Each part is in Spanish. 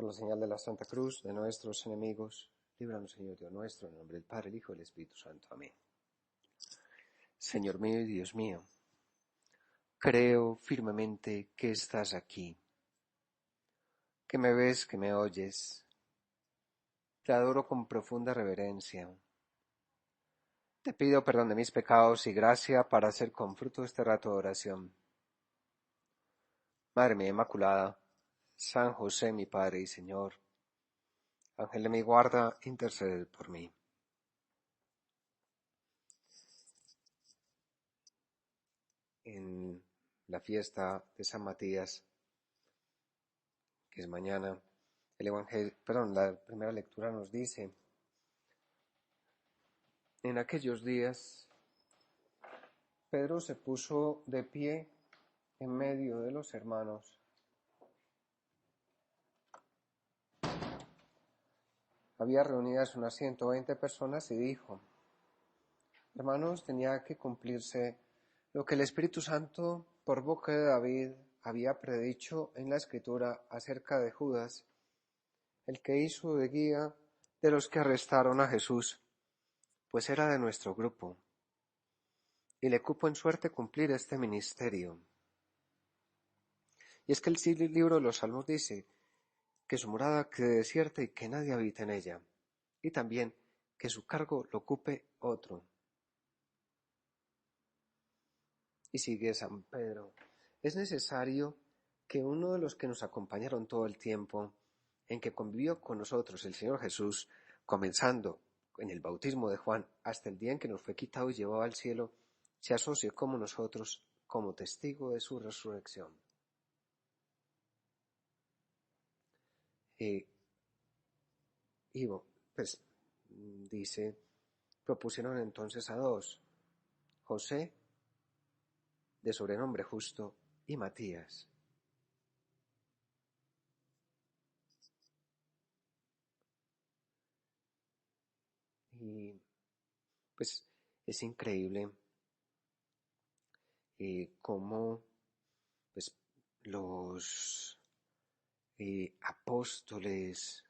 Por la señal de la Santa Cruz de nuestros enemigos, líbranos, Señor Dios nuestro, en el nombre del Padre, el Hijo y el Espíritu Santo. Amén. Señor mío y Dios mío, creo firmemente que estás aquí, que me ves, que me oyes. Te adoro con profunda reverencia. Te pido perdón de mis pecados y gracia para hacer con fruto este rato de oración. Madre mía Inmaculada, San José mi Padre y Señor, Ángel de mi guarda, interceded por mí. En la fiesta de San Matías, que es mañana, la primera lectura nos dice: en aquellos días, Pedro se puso de pie en medio de los hermanos. Había reunidas unas 120 personas y dijo: hermanos, tenía que cumplirse lo que el Espíritu Santo, por boca de David, había predicho en la Escritura acerca de Judas, el que hizo de guía de los que arrestaron a Jesús, pues era de nuestro grupo, y le cupo en suerte cumplir este ministerio. Y es que el libro de los Salmos dice que su morada quede desierta y que nadie habite en ella, y también que su cargo lo ocupe otro. Y sigue San Pedro: es necesario que uno de los que nos acompañaron todo el tiempo en que convivió con nosotros el Señor Jesús, comenzando en el bautismo de Juan hasta el día en que nos fue quitado y llevado al cielo, se asocie como nosotros como testigo de su resurrección. Pues dice, propusieron entonces a dos: José, de sobrenombre Justo, y Matías. Y pues es increíble cómo pues, los apóstoles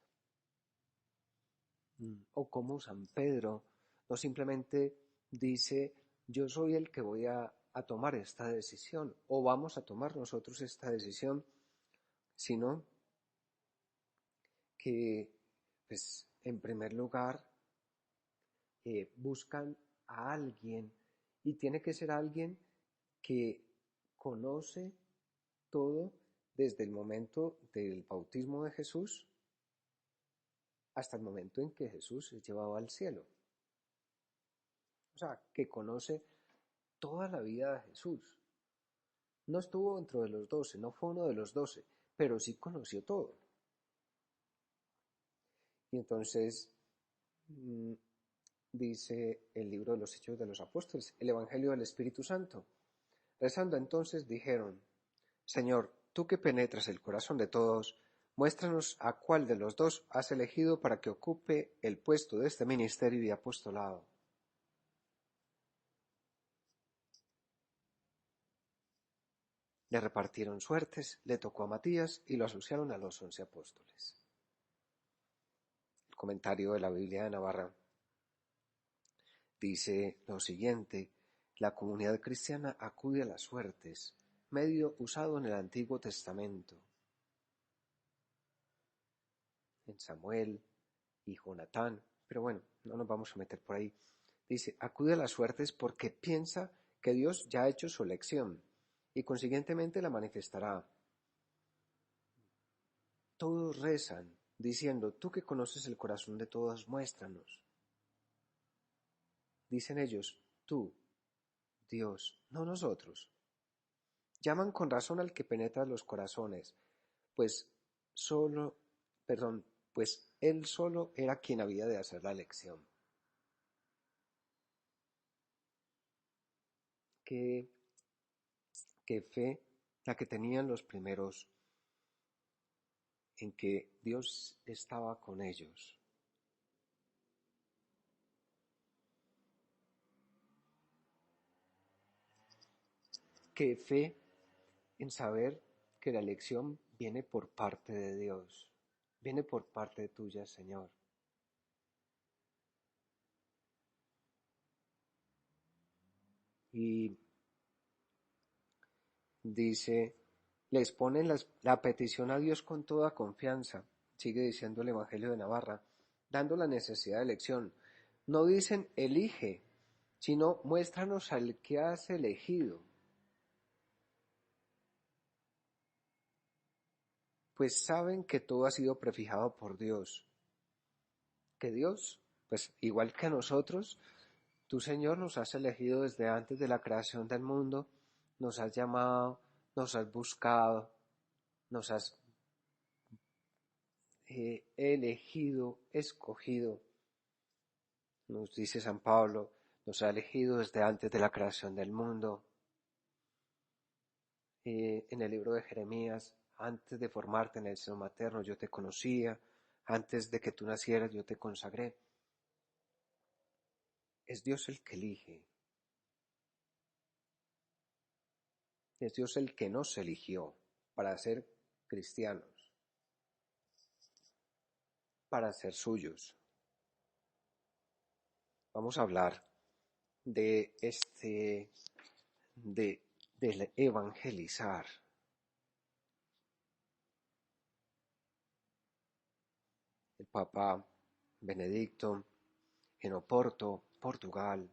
o como San Pedro no simplemente dice: yo soy el que voy a tomar esta decisión, o vamos a tomar nosotros esta decisión, sino que, pues, en primer lugar, buscan a alguien, y tiene que ser alguien que conoce todo desde el momento del bautismo de Jesús hasta el momento en que Jesús es llevado al cielo. O sea, que conoce toda la vida de Jesús. No estuvo dentro de los 12, no fue uno de los 12, pero sí conoció todo. Y entonces dice el libro de los Hechos de los Apóstoles, el Evangelio del Espíritu Santo. Rezando entonces dijeron: Señor, tú que penetras el corazón de todos, muéstranos a cuál de los dos has elegido para que ocupe el puesto de este ministerio y apostolado. Le repartieron suertes, le tocó a Matías y lo asociaron a los 11 apóstoles. El comentario de la Biblia de Navarra dice lo siguiente: la comunidad cristiana acude a las suertes, medio usado en el Antiguo Testamento. En Samuel y Jonatán, pero bueno, no nos vamos a meter por ahí. Dice, acude a las suertes porque piensa que Dios ya ha hecho su elección y consiguientemente la manifestará. Todos rezan, diciendo, tú que conoces el corazón de todos, muéstranos. Dicen ellos, tú, Dios, no nosotros. Llaman con razón al que penetra los corazones, pues él solo era quien había de hacer la elección. Qué fe la que tenían los primeros en que Dios estaba con ellos. Qué fe en saber que la elección viene por parte de Dios. viene por parte tuya, Señor. Y dice, les ponen la petición a Dios con toda confianza, sigue diciendo el Evangelio de Navarra, dando la necesidad de elección. No dicen elige, sino muéstranos al que has elegido. Pues saben que todo ha sido prefijado por Dios. Que Dios, pues igual que a nosotros, tú, Señor, nos has elegido desde antes de la creación del mundo, nos has llamado, nos has buscado, nos has elegido, escogido. Nos dice San Pablo, nos ha elegido desde antes de la creación del mundo. En el libro de Jeremías, antes de formarte en el seno materno yo te conocía, antes de que tú nacieras yo te consagré. Es Dios el que elige. Es Dios el que nos eligió para ser cristianos, para ser suyos. Vamos a hablar de del evangelizar. El Papa Benedicto en Oporto, Portugal,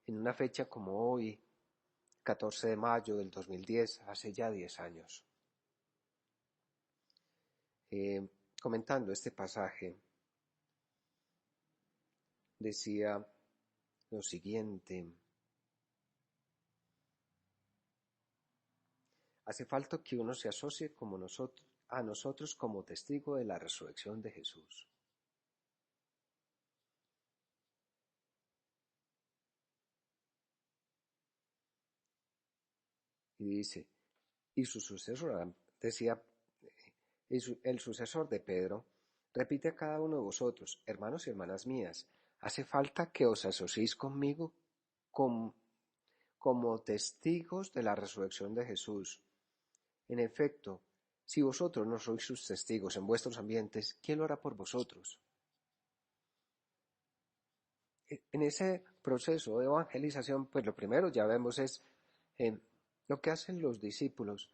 en una fecha como hoy, 14 de mayo del 2010, hace ya 10 años. Comentando este pasaje, decía lo siguiente: hace falta que uno se asocie a nosotros como testigo de la resurrección de Jesús. Y dice, y su sucesor, decía, el sucesor de Pedro, repite a cada uno de vosotros, hermanos y hermanas mías, hace falta que os asociéis conmigo como testigos de la resurrección de Jesús. En efecto, si vosotros no sois sus testigos en vuestros ambientes, ¿quién lo hará por vosotros? En ese proceso de evangelización, pues lo primero ya vemos es lo que hacen los discípulos.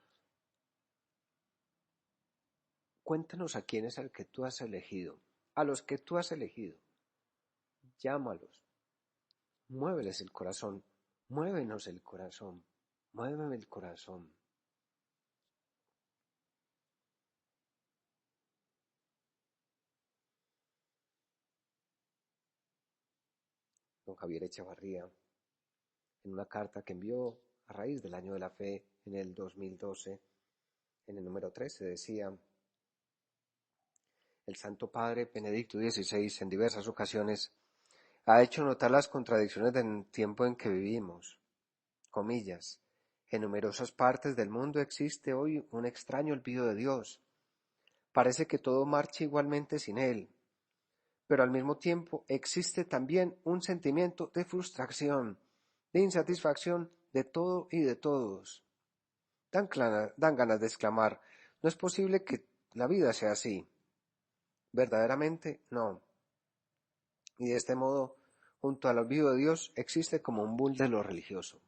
Cuéntanos a quién es el que tú has elegido, a los que tú has elegido. Llámalos, muéveles el corazón, muévenos el corazón, muéveme el corazón. Don Javier Echevarría, en una carta que envió a raíz del Año de la Fe en el 2012, en el número 13, decía: el Santo Padre Benedicto XVI en diversas ocasiones ha hecho notar las contradicciones del tiempo en que vivimos. Comillas, en numerosas partes del mundo existe hoy un extraño olvido de Dios. Parece que todo marcha igualmente sin Él, pero al mismo tiempo existe también un sentimiento de frustración, de insatisfacción de todo y de todos. Dan ganas de exclamar, no es posible que la vida sea así. Verdaderamente no. Y de este modo, junto al olvido de Dios, existe como un bull de lo religioso.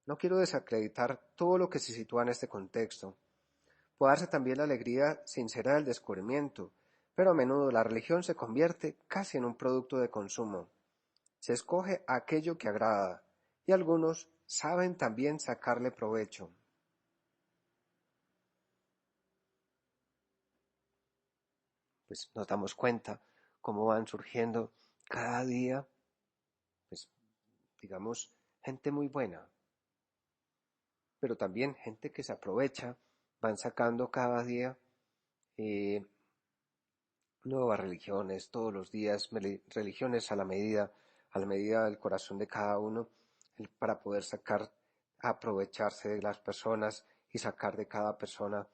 No quiero desacreditar todo lo que se sitúa en este contexto. Puede darse también la alegría sincera del descubrimiento, pero a menudo la religión se convierte casi en un producto de consumo. Se escoge aquello que agrada, y algunos saben también sacarle provecho. Pues nos damos cuenta cómo van surgiendo cada día, pues digamos, gente muy buena, pero también gente que se aprovecha, van sacando cada día eh, nuevas religiones, todos los días, religiones a la medida del corazón de cada uno, para poder aprovecharse de las personas y sacar de cada persona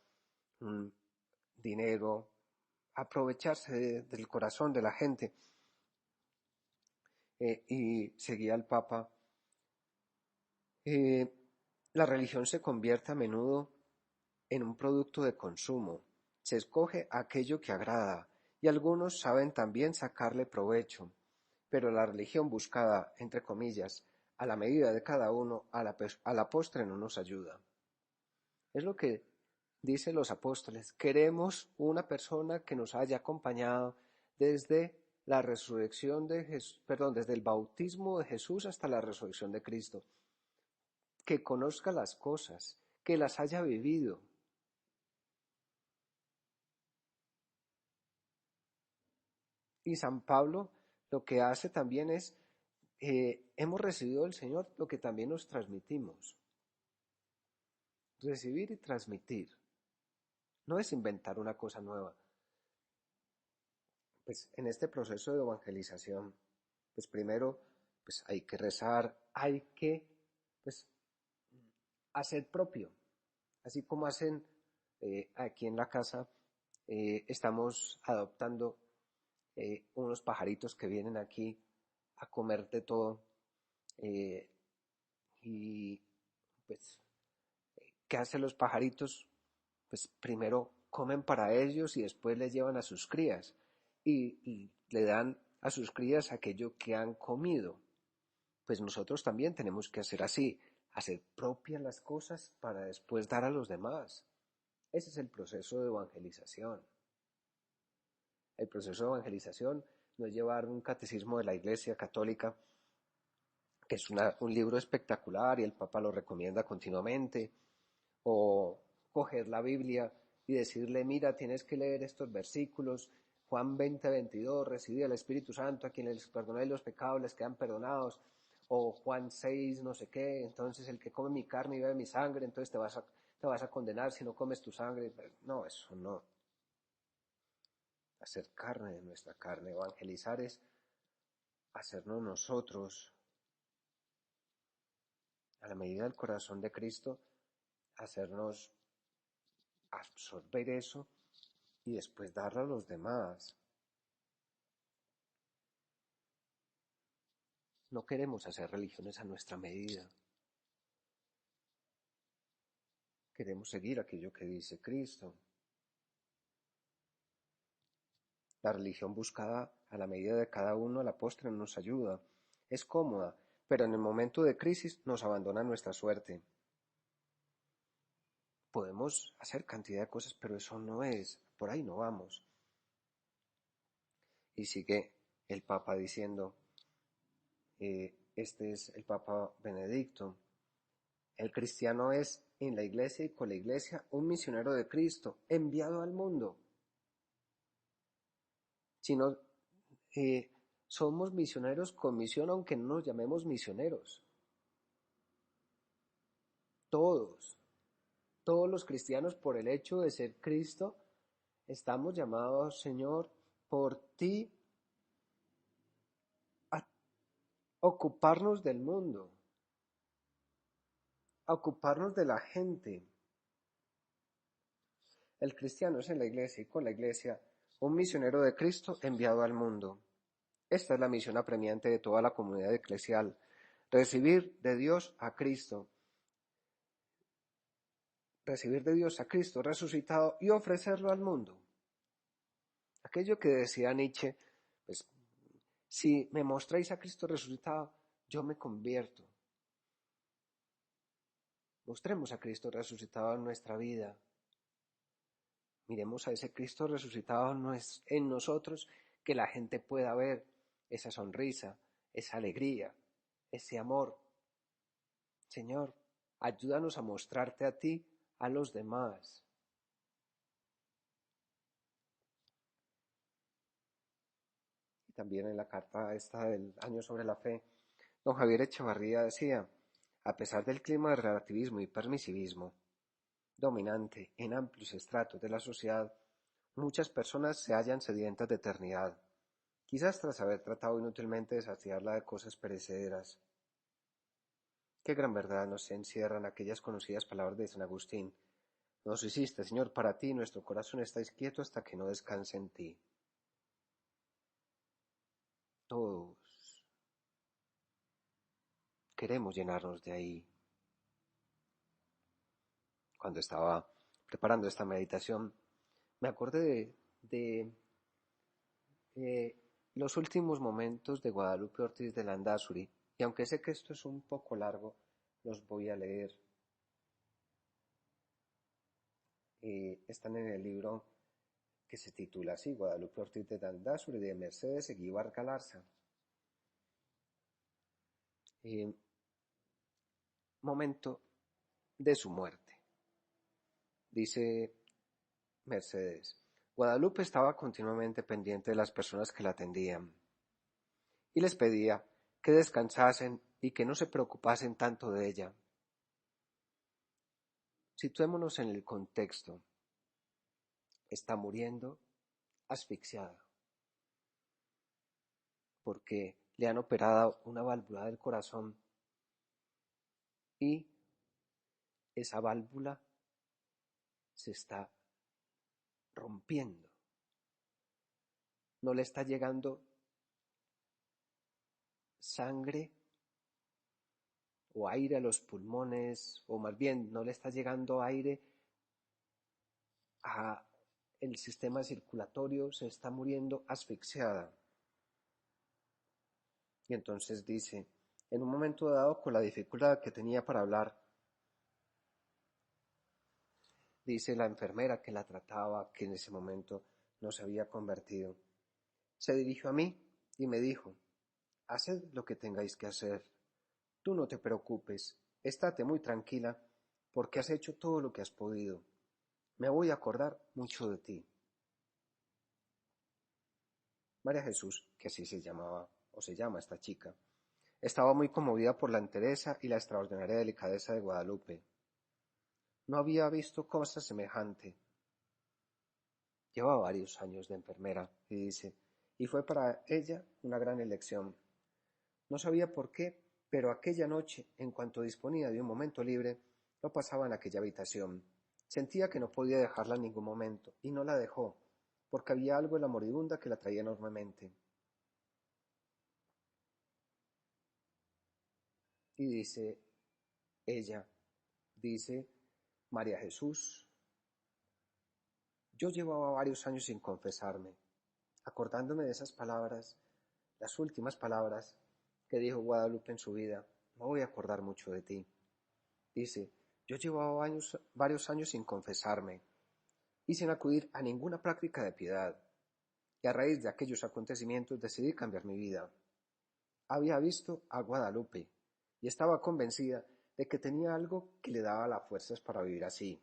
un dinero, aprovecharse del corazón de la gente. Y seguía el Papa, la religión se convierte a menudo en un producto de consumo. Se escoge aquello que agrada, y algunos saben también sacarle provecho, pero la religión buscada, entre comillas, a la medida de cada uno, a la postre no nos ayuda. Es lo que dicen los apóstoles. Queremos una persona que nos haya acompañado desde la resurrección de Jesús, desde el bautismo de Jesús hasta la resurrección de Cristo, que conozca las cosas, que las haya vivido. Y San Pablo lo que hace también es, hemos recibido del Señor lo que también nos transmitimos. Recibir y transmitir. No es inventar una cosa nueva. Pues en este proceso de evangelización, pues primero pues hay que rezar, hay que pues hacer propio, así como hacen aquí en la casa, estamos adoptando unos pajaritos que vienen aquí a comer de todo, eh, y pues ¿qué hacen los pajaritos? Pues primero comen para ellos y después les llevan a sus crías y le dan a sus crías aquello que han comido. Pues nosotros también tenemos que hacer así, hacer propias las cosas para después dar a los demás. Ese es el proceso de evangelización. El proceso de evangelización no es llevar un catecismo de la Iglesia Católica, que es un libro espectacular y el Papa lo recomienda continuamente, o coger la Biblia y decirle, mira, tienes que leer estos versículos, Juan 20:22, recibid el Espíritu Santo, a quienes les perdonéis los pecados les quedan perdonados, o Juan 6, no sé qué, entonces el que come mi carne y bebe mi sangre, entonces te vas a condenar si no comes tu sangre. No, eso no. Hacer carne de nuestra carne, evangelizar es hacernos nosotros, a la medida del corazón de Cristo, hacernos absorber eso y después darlo a los demás. No queremos hacer religiones a nuestra medida. Queremos seguir aquello que dice Cristo. La religión buscada a la medida de cada uno a la postre nos ayuda. Es cómoda, pero en el momento de crisis nos abandona nuestra suerte. Podemos hacer cantidad de cosas, pero eso no es, por ahí no vamos. Y sigue el Papa diciendo, este es el Papa Benedicto, el cristiano es en la iglesia y con la iglesia un misionero de Cristo, enviado al mundo. Sino, somos misioneros con misión, aunque no nos llamemos misioneros. Todos los cristianos, por el hecho de ser Cristo, estamos llamados, Señor, por ti a ocuparnos del mundo, a ocuparnos de la gente. El cristiano es en la iglesia y con la iglesia un misionero de Cristo enviado al mundo. Esta es la misión apremiante de toda la comunidad eclesial, recibir de Dios a Cristo resucitado y ofrecerlo al mundo. Aquello que decía Nietzsche, pues si me mostráis a Cristo resucitado, yo me convierto. Mostremos a Cristo resucitado en nuestra vida. Miremos a ese Cristo resucitado en nosotros, que la gente pueda ver esa sonrisa, esa alegría, ese amor. Señor, ayúdanos a mostrarte a ti, a los demás. Y también en la carta esta del Año sobre la Fe, don Javier Echevarría decía, a pesar del clima de relativismo y permisivismo dominante en amplios estratos de la sociedad, muchas personas se hallan sedientas de eternidad, quizás tras haber tratado inútilmente de saciarla de cosas perecederas. Qué gran verdad nos encierran aquellas conocidas palabras de San Agustín. Nos hiciste, Señor, para ti, nuestro corazón está quieto hasta que no descanse en ti. Todos queremos llenarnos de ahí. Cuando estaba preparando esta meditación, me acordé de los últimos momentos de Guadalupe Ortiz de Landázuri, y aunque sé que esto es un poco largo, los voy a leer. Están en el libro que se titula así, Guadalupe Ortiz de Landázuri, de Mercedes Eguíbar Galarza. Momento de su muerte. Dice Mercedes: Guadalupe estaba continuamente pendiente de las personas que la atendían y les pedía que descansasen y que no se preocupasen tanto de ella. Situémonos en el contexto. Está muriendo asfixiada porque le han operado una válvula del corazón y esa válvula se está rompiendo. No le está llegando sangre o aire a los pulmones, o más bien no le está llegando aire a el sistema circulatorio, se está muriendo asfixiada. Y entonces dice, en un momento dado, con la dificultad que tenía para hablar, dice la enfermera que la trataba, que en ese momento no se había convertido, se dirigió a mí y me dijo: haced lo que tengáis que hacer, tú no te preocupes, estate muy tranquila, porque has hecho todo lo que has podido. Me voy a acordar mucho de ti. María Jesús, que así se llamaba o se llama esta chica, estaba muy conmovida por la entereza y la extraordinaria delicadeza de Guadalupe. No había visto cosa semejante. Llevaba varios años de enfermera, y dice, y fue para ella una gran elección. No sabía por qué, pero aquella noche, en cuanto disponía de un momento libre, lo pasaba en aquella habitación. Sentía que no podía dejarla en ningún momento, y no la dejó, porque había algo en la moribunda que la traía enormemente. Y dice ella, dice María Jesús, yo llevaba varios años sin confesarme, acordándome de esas palabras, las últimas palabras que dijo Guadalupe en su vida. Me voy a acordar mucho de ti. Dice, yo llevaba varios años sin confesarme y sin acudir a ninguna práctica de piedad, y a raíz de aquellos acontecimientos decidí cambiar mi vida. Había visto a Guadalupe y estaba convencida de que tenía algo que le daba las fuerzas para vivir así.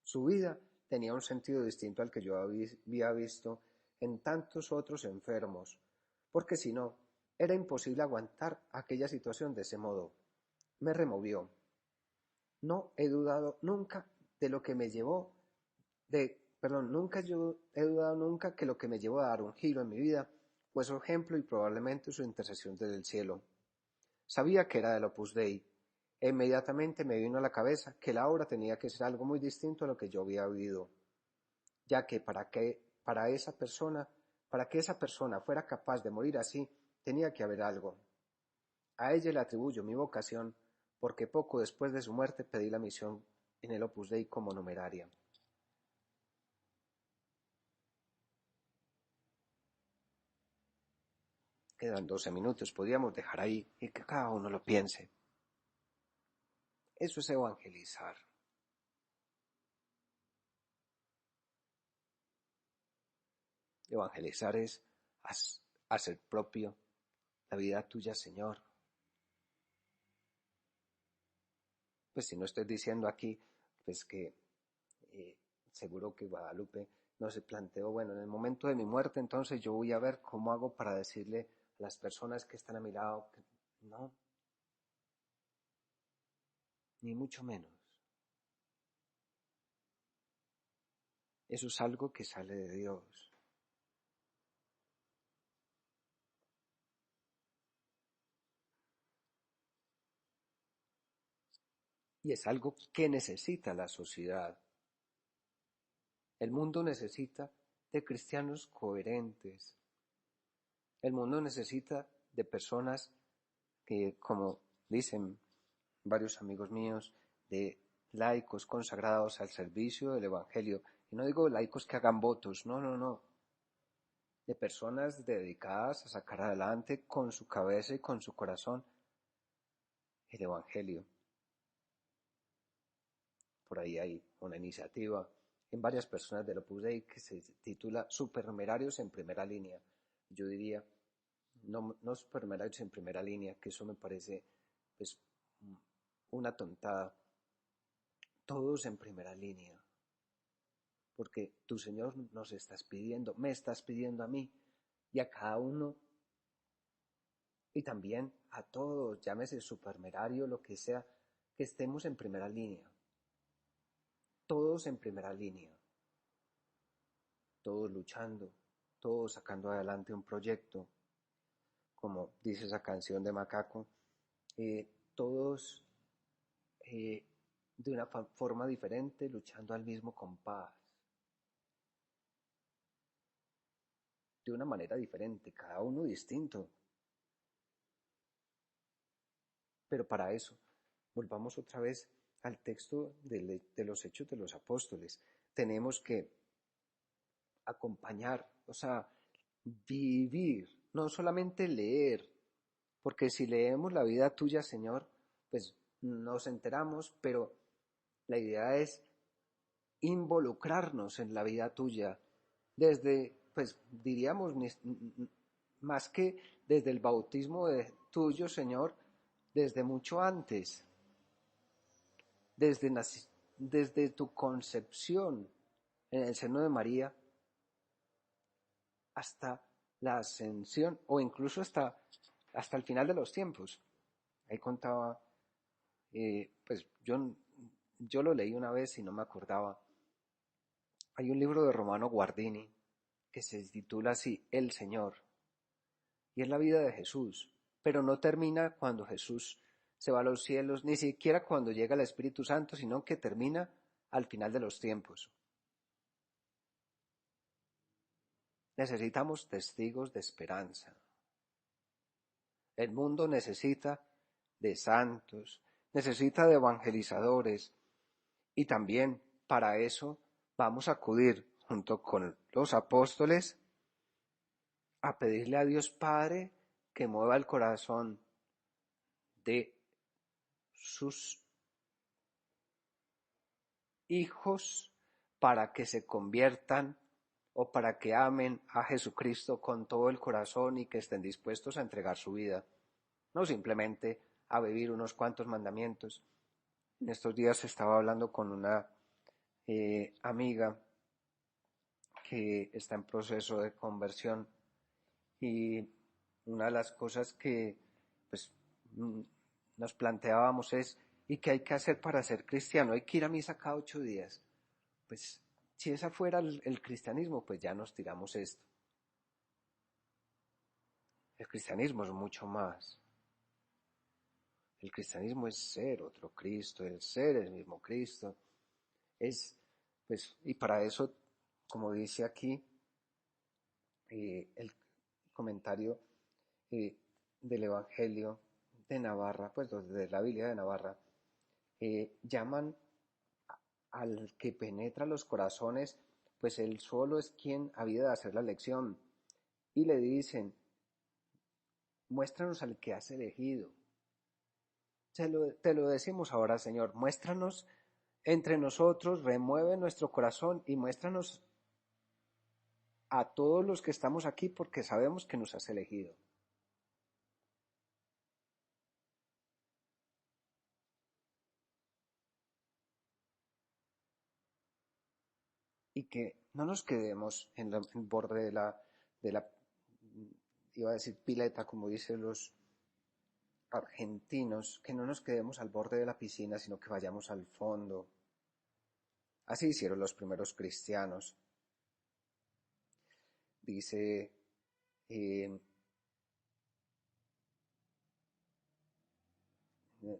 Su vida tenía un sentido distinto al que yo había visto en tantos otros enfermos, porque si no, era imposible aguantar aquella situación de ese modo. Me removió. No he dudado nunca de lo que me llevó nunca he dudado nunca que lo que me llevó a dar un giro en mi vida fue su ejemplo y probablemente su intercesión desde el cielo. Sabía que era del Opus Dei, e inmediatamente me vino a la cabeza que la obra tenía que ser algo muy distinto a lo que yo había vivido, ya que para que esa persona fuera capaz de morir así, tenía que haber algo. A ella le atribuyo mi vocación, porque poco después de su muerte pedí la misión en el Opus Dei como numeraria. Quedan 12 minutos, podríamos dejar ahí y que cada uno lo piense. Eso es evangelizar. Evangelizar es hacer propio la vida tuya, Señor. Pues si no estoy diciendo aquí, pues que seguro que Guadalupe no se planteó, bueno, en el momento de mi muerte, entonces yo voy a ver cómo hago para decirle a las personas que están a mi lado que no, ni mucho menos. Eso es algo que sale de Dios. Y es algo que necesita la sociedad. El mundo necesita de cristianos coherentes. El mundo necesita de personas que, como dicen varios amigos míos, de laicos consagrados al servicio del Evangelio. Y no digo laicos que hagan votos, no. De personas dedicadas a sacar adelante con su cabeza y con su corazón el Evangelio. Por ahí hay una iniciativa en varias personas del Opus Dei que se titula Supernumerarios en primera línea. Yo diría, no supernumerarios en primera línea, que eso me parece pues una tontada. Todos en primera línea. Porque tu Señor nos estás pidiendo, me estás pidiendo a mí y a cada uno, y también a todos, llámese supernumerario, lo que sea, que estemos en primera línea. Todos en primera línea. Todos luchando, todos sacando adelante un proyecto, como dice esa canción de Macaco, todos de una forma diferente, luchando al mismo compás, de una manera diferente, cada uno distinto. Pero para eso, volvamos otra vez al texto de los Hechos de los Apóstoles. Tenemos que acompañar, o sea, vivir, no solamente leer, porque si leemos la vida tuya, Señor, pues nos enteramos, pero la idea es involucrarnos en la vida tuya, desde, pues diríamos, más que desde el bautismo tuyo, Señor, desde mucho antes, desde tu concepción en el seno de María, hasta la ascensión, o incluso hasta el final de los tiempos. Ahí contaba, pues yo lo leí una vez y no me acordaba. Hay un libro de Romano Guardini que se titula así, El Señor, y es la vida de Jesús, pero no termina cuando Jesús se va a los cielos, ni siquiera cuando llega el Espíritu Santo, sino que termina al final de los tiempos. Necesitamos testigos de esperanza. El mundo necesita de santos, necesita de evangelizadores, y también para eso vamos a acudir junto con los apóstoles a pedirle a Dios Padre que mueva el corazón de sus hijos para que se conviertan o para que amen a Jesucristo con todo el corazón y que estén dispuestos a entregar su vida, no simplemente a vivir unos cuantos mandamientos. En estos días estaba hablando con una amiga que está en proceso de conversión y una de las cosas que pues, nos planteábamos es ¿y qué hay que hacer para ser cristiano? Hay que ir a misa cada 8 días. Pues si esa fuera el cristianismo, pues ya nos tiramos esto. El cristianismo es mucho más. El cristianismo es ser otro Cristo, es ser el mismo Cristo. Y para eso, como dice aquí, el comentario del Evangelio de Navarra, pues de la Biblia de Navarra, llaman al que penetra los corazones, pues él solo es quien había de hacer la elección. Y le dicen, muéstranos al que has elegido. Te lo decimos ahora, Señor, muéstranos entre nosotros, remueve nuestro corazón y muéstranos a todos los que estamos aquí porque sabemos que nos has elegido. Y que no nos quedemos en el borde de la, iba a decir pileta, como dicen los argentinos, que no nos quedemos al borde de la piscina, sino que vayamos al fondo. Así hicieron los primeros cristianos. Dice,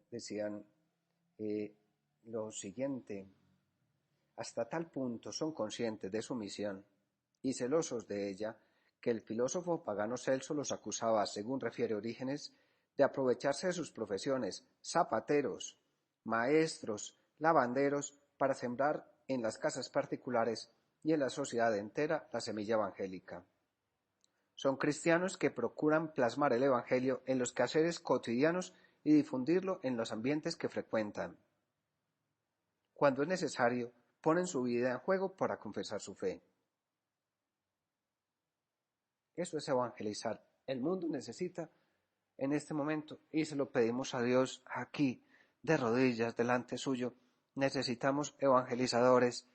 decían lo siguiente, hasta tal punto son conscientes de su misión y celosos de ella, que el filósofo pagano Celso los acusaba, según refiere Orígenes, de aprovecharse de sus profesiones, zapateros, maestros, lavanderos para sembrar en las casas particulares y en la sociedad entera la semilla evangélica. Son cristianos que procuran plasmar el Evangelio en los quehaceres cotidianos y difundirlo en los ambientes que frecuentan. Cuando es necesario, ponen su vida en juego para confesar su fe. Eso es evangelizar. El mundo necesita en este momento, y se lo pedimos a Dios aquí, de rodillas, delante suyo, necesitamos evangelizadores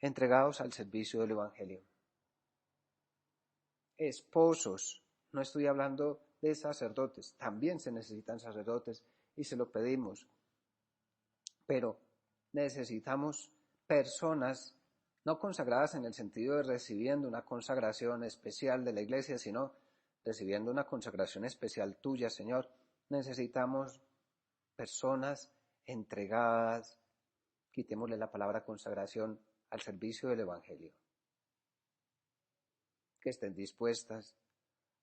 entregados al servicio del Evangelio. Esposos, no estoy hablando de sacerdotes, también se necesitan sacerdotes y se lo pedimos, pero necesitamos personas no consagradas en el sentido de recibiendo una consagración especial de la iglesia, sino recibiendo una consagración especial tuya, Señor. Necesitamos personas entregadas, quitémosle la palabra consagración, al servicio del Evangelio, que estén dispuestas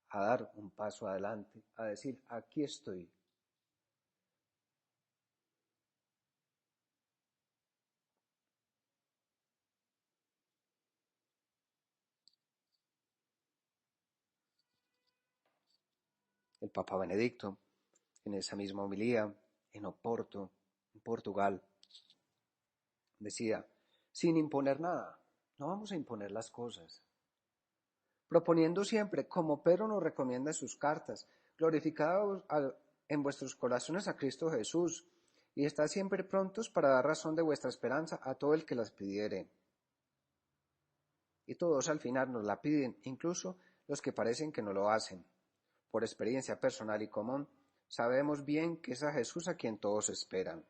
a dar un paso adelante, a decir, aquí estoy. El Papa Benedicto, en esa misma homilía, en Oporto, en Portugal, decía, sin imponer nada, no vamos a imponer las cosas, proponiendo siempre, como Pedro nos recomienda en sus cartas, glorificados en vuestros corazones a Cristo Jesús, y estad siempre prontos para dar razón de vuestra esperanza a todo el que las pidiere. Y todos al final nos la piden, incluso los que parecen que no lo hacen. Por experiencia personal y común, sabemos bien que es a Jesús a quien todos esperan.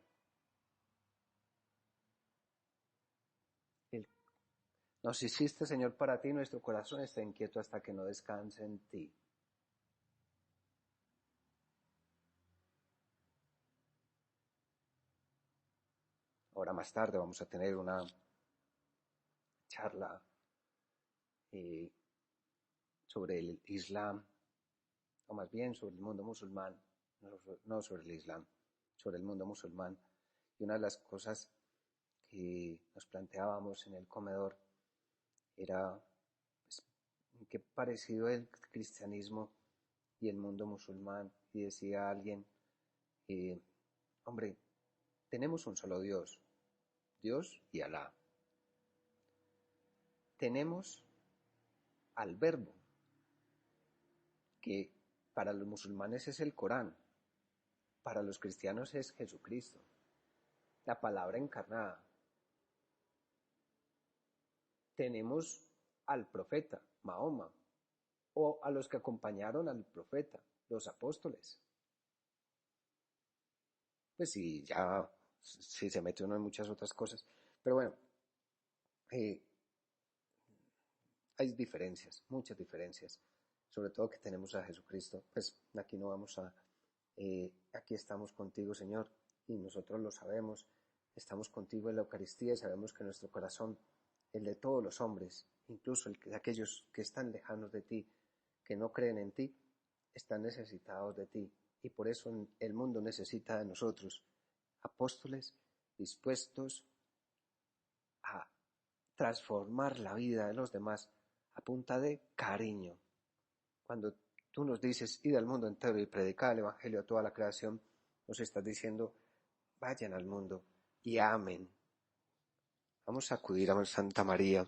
Nos hiciste, Señor, para ti, nuestro corazón está inquieto hasta que no descanse en ti. Ahora más tarde vamos a tener una charla sobre el Islam, o más bien sobre el mundo musulmán, no sobre el Islam, sobre el mundo musulmán. Y una de las cosas que nos planteábamos en el comedor era pues, qué parecido el cristianismo y el mundo musulmán. Y decía alguien, hombre, tenemos un solo Dios, Dios y Alá. Tenemos al verbo, que para los musulmanes es el Corán, para los cristianos es Jesucristo, la palabra encarnada. Tenemos al profeta, Mahoma, o a los que acompañaron al profeta, los apóstoles. Pues sí, ya sí se mete uno en muchas otras cosas, pero bueno, hay diferencias, muchas diferencias, sobre todo que tenemos a Jesucristo. Pues aquí no vamos a, aquí estamos contigo, Señor, y nosotros lo sabemos, estamos contigo en la Eucaristía y sabemos que nuestro corazón, el de todos los hombres, incluso el de aquellos que están lejanos de ti, que no creen en ti, están necesitados de ti, y por eso el mundo necesita de nosotros, apóstoles dispuestos a transformar la vida de los demás a punta de cariño. Cuando tú nos dices, id al mundo entero y predicad el Evangelio a toda la creación, nos estás diciendo, vayan al mundo y amen. Vamos a acudir a Santa María,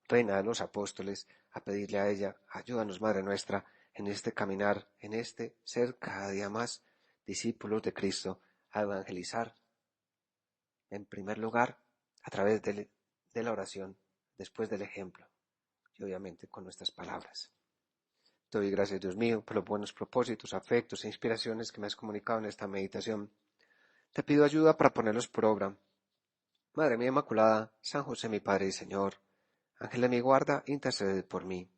Reina de los Apóstoles, a pedirle a ella, ayúdanos, Madre nuestra, en este caminar, en este ser cada día más discípulos de Cristo, a evangelizar, en primer lugar, a través de la oración, después del ejemplo, y obviamente con nuestras palabras. Te doy gracias, Dios mío, por los buenos propósitos, afectos e inspiraciones que me has comunicado en esta meditación. Te pido ayuda para ponerlos por obra. Madre mía Inmaculada, San José mi Padre y Señor, Ángel de mi guarda, intercede por mí.